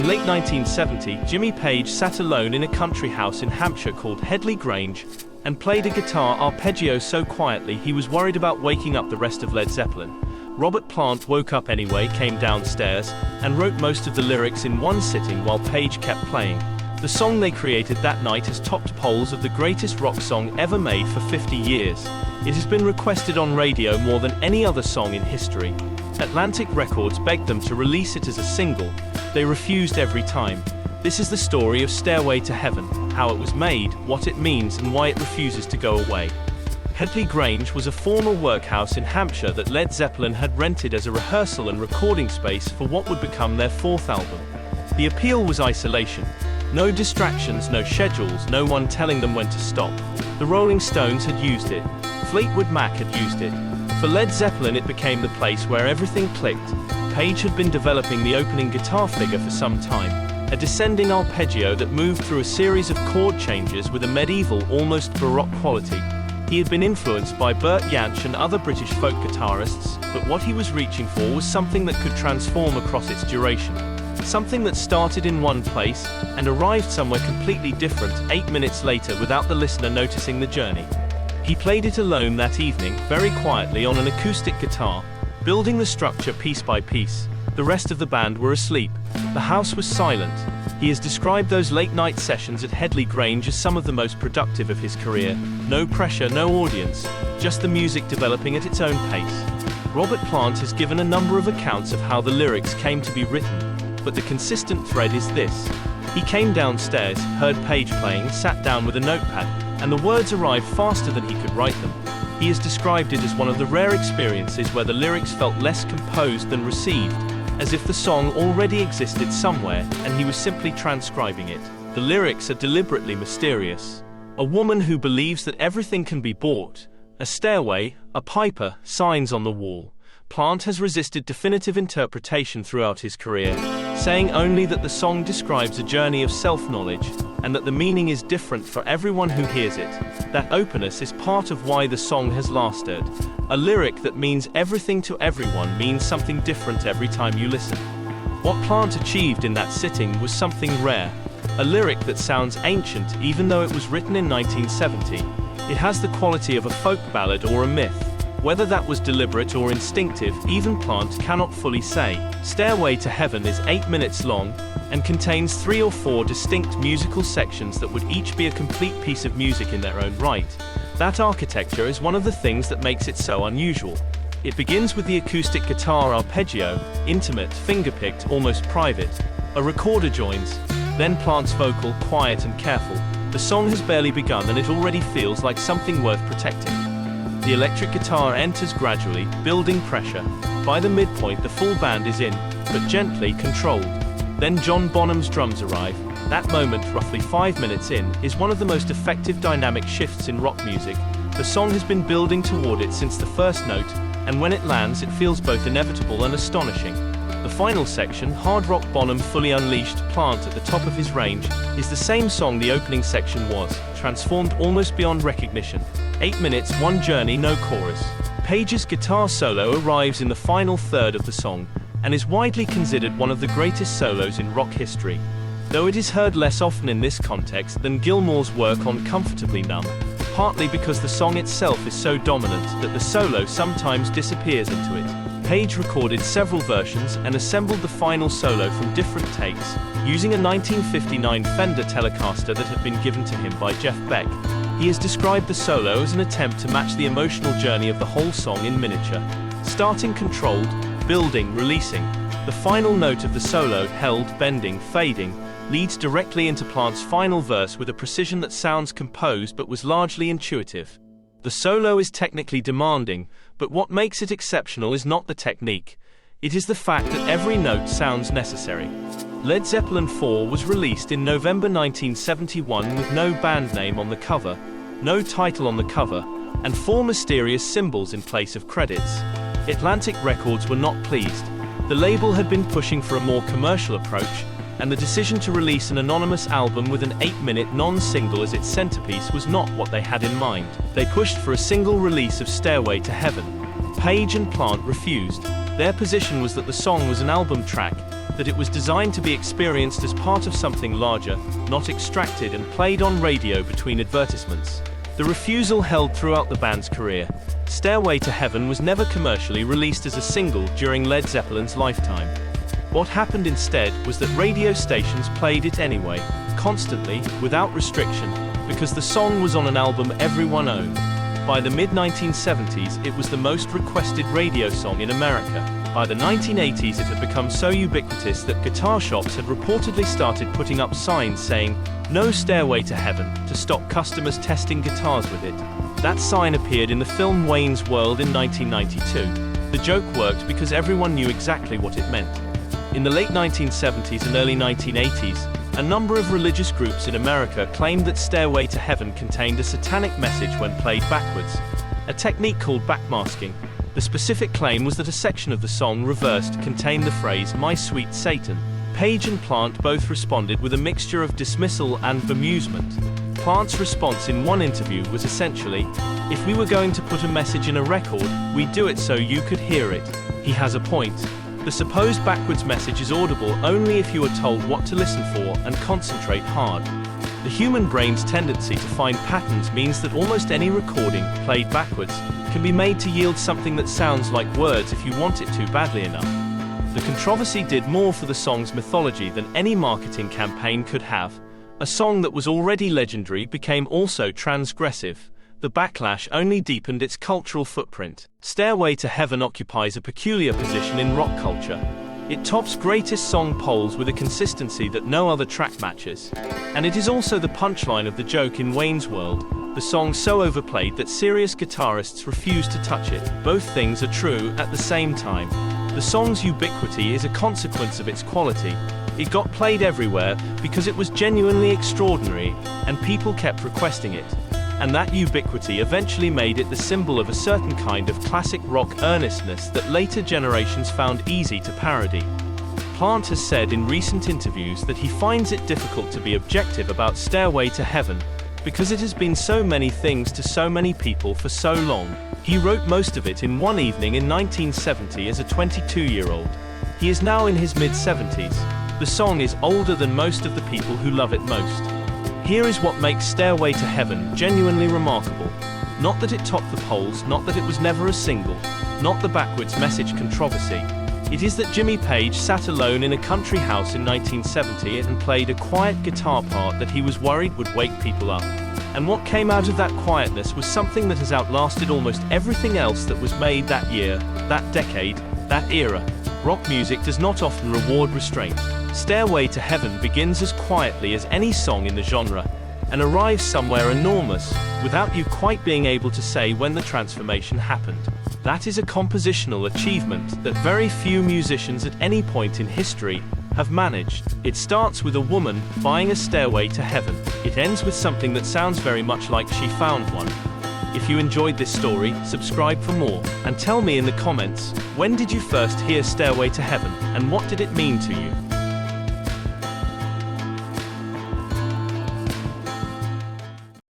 In late 1970, Jimmy Page sat alone in a country house in Hampshire called Headley Grange and played a guitar arpeggio so quietly he was worried about waking up the rest of Led Zeppelin. Robert Plant woke up anyway, came downstairs, and wrote most of the lyrics in one sitting while Page kept playing. The song they created that night has topped polls of the greatest rock song ever made for 50 years. It has been requested on radio more than any other song in history. Atlantic Records begged them to release it as a single. They refused every time. This is the story of Stairway to Heaven, how it was made, what it means, and why it refuses to go away. Headley Grange was a former workhouse in Hampshire that Led Zeppelin had rented as a rehearsal and recording space for what would become their fourth album. The appeal was isolation. No distractions, no schedules, no one telling them when to stop. The Rolling Stones had used it. Fleetwood Mac had used it. For Led Zeppelin, it became the place where everything clicked. Page had been developing the opening guitar figure for some time, a descending arpeggio that moved through a series of chord changes with a medieval, almost baroque quality. He had been influenced by Bert Jansch and other British folk guitarists, but what he was reaching for was something that could transform across its duration. Something that started in one place and arrived somewhere completely different 8 minutes later without the listener noticing the journey. He played it alone that evening, very quietly on an acoustic guitar, building the structure piece by piece. The rest of the band were asleep. The house was silent. He has described those late-night sessions at Headley Grange as some of the most productive of his career. No pressure, no audience, just the music developing at its own pace. Robert Plant has given a number of accounts of how the lyrics came to be written, but the consistent thread is this. He came downstairs, heard Page playing, sat down with a notepad, and the words arrived faster than he could write them. He has described it as one of the rare experiences where the lyrics felt less composed than received, as if the song already existed somewhere and he was simply transcribing it. The lyrics are deliberately mysterious. A woman who believes that everything can be bought, a stairway, a piper, signs on the wall. Plant has resisted definitive interpretation throughout his career, saying only that the song describes a journey of self-knowledge and that the meaning is different for everyone who hears it. That openness is part of why the song has lasted. A lyric that means everything to everyone means something different every time you listen. What Plant achieved in that sitting was something rare. A lyric that sounds ancient even though it was written in 1970. It has the quality of a folk ballad or a myth. Whether that was deliberate or instinctive, even Plant cannot fully say. Stairway to Heaven is 8 minutes long and contains 3 or 4 distinct musical sections that would each be a complete piece of music in their own right. That architecture is one of the things that makes it so unusual. It begins with the acoustic guitar arpeggio, intimate, finger-picked, almost private. A recorder joins, then Plant's vocal, quiet and careful. The song has barely begun and it already feels like something worth protecting. The electric guitar enters gradually, building pressure. By the midpoint, the full band is in, but gently controlled. Then John Bonham's drums arrive. That moment, roughly 5 minutes in, is one of the most effective dynamic shifts in rock music. The song has been building toward it since the first note, and when it lands, it feels both inevitable and astonishing. The final section, Hard Rock Bonham fully unleashed, Plant at the top of his range, is the same song the opening section was, transformed almost beyond recognition. 8 minutes, one journey, no chorus. Page's guitar solo arrives in the final third of the song, and is widely considered one of the greatest solos in rock history. Though it is heard less often in this context than Gilmour's work on Comfortably Numb, partly because the song itself is so dominant that the solo sometimes disappears into it. Page recorded several versions and assembled the final solo from different takes, using a 1959 Fender Telecaster that had been given to him by Jeff Beck. He has described the solo as an attempt to match the emotional journey of the whole song in miniature. Starting controlled, building, releasing. The final note of the solo, held, bending, fading, leads directly into Plant's final verse with a precision that sounds composed but was largely intuitive. The solo is technically demanding, but what makes it exceptional is not the technique. It is the fact that every note sounds necessary. Led Zeppelin IV was released in November 1971 with no band name on the cover, no title on the cover, and 4 mysterious symbols in place of credits. Atlantic Records were not pleased. The label had been pushing for a more commercial approach, and the decision to release an anonymous album with an 8-minute non-single as its centerpiece was not what they had in mind. They pushed for a single release of Stairway to Heaven. Page and Plant refused. Their position was that the song was an album track, that it was designed to be experienced as part of something larger, not extracted and played on radio between advertisements. The refusal held throughout the band's career. Stairway to Heaven was never commercially released as a single during Led Zeppelin's lifetime. What happened instead was that radio stations played it anyway, constantly, without restriction, because the song was on an album everyone owned. By the mid-1970s, it was the most requested radio song in America. By the 1980s, it had become so ubiquitous that guitar shops had reportedly started putting up signs saying, "No Stairway to Heaven," to stop customers testing guitars with it. That sign appeared in the film Wayne's World in 1992. The joke worked because everyone knew exactly what it meant. In the late 1970s and early 1980s, a number of religious groups in America claimed that Stairway to Heaven contained a satanic message when played backwards, a technique called backmasking. The specific claim was that a section of the song reversed contained the phrase, "My sweet Satan." Page and Plant both responded with a mixture of dismissal and bemusement. Plant's response in one interview was essentially, "If we were going to put a message in a record, we'd do it so you could hear it." He has a point. The supposed backwards message is audible only if you are told what to listen for and concentrate hard. The human brain's tendency to find patterns means that almost any recording, played backwards, can be made to yield something that sounds like words if you want it to badly enough. The controversy did more for the song's mythology than any marketing campaign could have. A song that was already legendary became also transgressive. The backlash only deepened its cultural footprint. Stairway to Heaven occupies a peculiar position in rock culture. It tops greatest song polls with a consistency that no other track matches. And it is also the punchline of the joke in Wayne's World, the song so overplayed that serious guitarists refuse to touch it. Both things are true at the same time. The song's ubiquity is a consequence of its quality. It got played everywhere because it was genuinely extraordinary, and people kept requesting it. And that ubiquity eventually made it the symbol of a certain kind of classic rock earnestness that later generations found easy to parody. Plant has said in recent interviews that he finds it difficult to be objective about Stairway to Heaven because it has been so many things to so many people for so long. He wrote most of it in one evening in 1970 as a 22-year-old. He is now in his mid-70s. The song is older than most of the people who love it most. Here is what makes Stairway to Heaven genuinely remarkable. Not that it topped the polls, not that it was never a single, not the backwards message controversy. It is that Jimmy Page sat alone in a country house in 1970 and played a quiet guitar part that he was worried would wake people up. And what came out of that quietness was something that has outlasted almost everything else that was made that year, that decade, that era. Rock music does not often reward restraint. Stairway to Heaven begins as quietly as any song in the genre, and arrives somewhere enormous, without you quite being able to say when the transformation happened. That is a compositional achievement that very few musicians at any point in history have managed. It starts with a woman buying a stairway to heaven. It ends with something that sounds very much like she found one. If you enjoyed this story, subscribe for more, and tell me in the comments, when did you first hear Stairway to Heaven, and what did it mean to you?